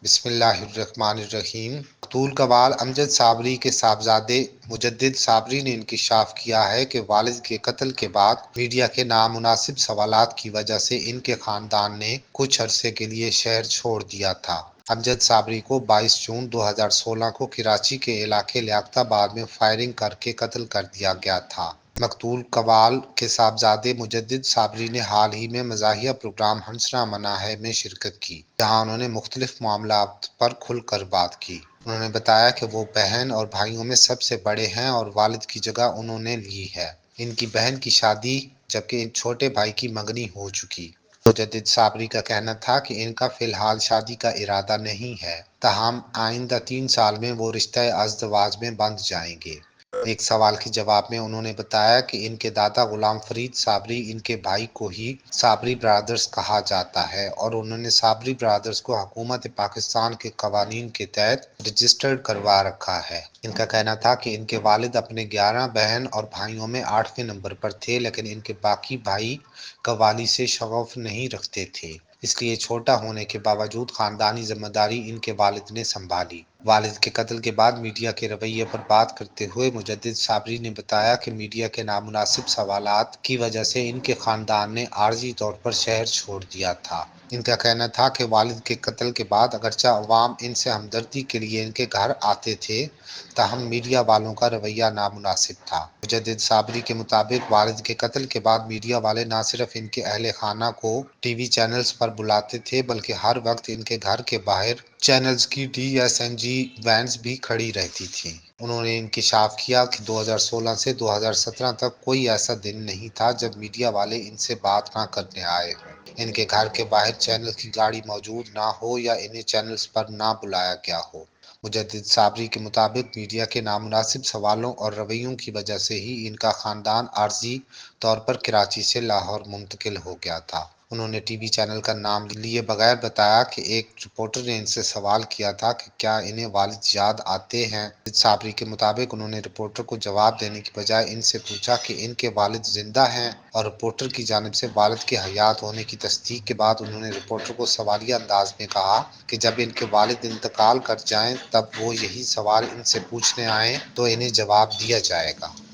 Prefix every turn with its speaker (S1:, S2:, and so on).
S1: بسم اللہ الرحمن الرحیم۔ مقتول قوال امجد صابری کے صاحبزادے مجدد صابری نے انکشاف کیا ہے کہ والد کے قتل کے بعد میڈیا کے نامناسب سوالات کی وجہ سے ان کے خاندان نے کچھ عرصے کے لیے شہر چھوڑ دیا تھا۔ امجد صابری کو 22 جون 2016 کو کراچی کے علاقے لیاقت آباد میں فائرنگ کر کے قتل کر دیا گیا تھا۔ مقتول قوال کے صاحبزادے مجدد صابری نے حال ہی میں مزاحیہ پروگرام ہنسنا منع ہے میں شرکت کی، جہاں انہوں نے مختلف معاملات پر کھل کر بات کی۔ انہوں نے بتایا کہ وہ بہن اور بھائیوں میں سب سے بڑے ہیں اور والد کی جگہ انہوں نے لی ہے۔ ان کی بہن کی شادی جبکہ ان چھوٹے بھائی کی منگنی ہو چکی۔ مجدد صابری کا کہنا تھا کہ ان کا فی الحال شادی کا ارادہ نہیں ہے، تاہم آئندہ 3 سال میں وہ رشتہ ازدواج میں بندھ جائیں گے۔ ایک سوال کے جواب میں انہوں نے بتایا کہ ان کے دادا غلام فرید صابری ان کے بھائی کو ہی صابری برادرز کہا جاتا ہے اور انہوں نے صابری برادرز کو حکومت پاکستان کے قوانین کے تحت رجسٹرڈ کروا رکھا ہے۔ ان کا کہنا تھا کہ ان کے والد اپنے 11 بہن اور بھائیوں میں 8ویں نمبر پر تھے، لیکن ان کے باقی بھائی قوالی سے شغف نہیں رکھتے تھے، اس لیے چھوٹا ہونے کے باوجود خاندانی ذمہ داری ان کے والد نے سنبھالی۔ والد کے قتل کے بعد میڈیا کے رویے پر بات کرتے ہوئے مجدد صابری نے بتایا کہ میڈیا کے نامناسب سوالات کی وجہ سے ان کے خاندان نے عارضی طور پر شہر چھوڑ دیا تھا۔ ان کا کہنا تھا کہ والد کے قتل کے بعد اگرچہ عوام ان سے ہمدردی کے لیے ان کے گھر آتے تھے، تاہم میڈیا والوں کا رویہ نامناسب تھا۔ مجدد صابری کے مطابق والد کے قتل کے بعد میڈیا والے نہ صرف ان کے اہل خانہ کو ٹی وی چینلز پر بلاتے تھے بلکہ ہر وقت ان کے گھر کے باہر چینلز کی DSNG وینز بھی کھڑی رہتی تھیں۔ انہوں نے انکشاف کیا کہ 2016 سے 2017 تک کوئی ایسا دن نہیں تھا جب میڈیا والے ان سے بات نہ کرنے آئے ہوں، ان کے گھر کے باہر چینل کی گاڑی موجود نہ ہو یا انہیں چینلز پر نہ بلایا گیا ہو۔ مجدد صابری کے مطابق میڈیا کے نامناسب سوالوں اور رویوں کی وجہ سے ہی ان کا خاندان عارضی طور پر کراچی سے لاہور منتقل ہو گیا تھا۔ انہوں نے ٹی وی چینل کا نام لیے بغیر بتایا کہ ایک رپورٹر نے ان سے سوال کیا تھا کہ کیا انہیں والد یاد آتے ہیں۔ مجدد صابری کے مطابق انہوں نے رپورٹر کو جواب دینے کی بجائے ان سے پوچھا کہ ان کے والد زندہ ہیں، اور رپورٹر کی جانب سے والد کے حیات ہونے کی تصدیق کے بعد انہوں نے رپورٹر کو سوالیہ انداز میں کہا کہ جب ان کے والد انتقال کر جائیں تب وہ یہی سوال ان سے پوچھنے آئیں تو انہیں جواب دیا جائے گا۔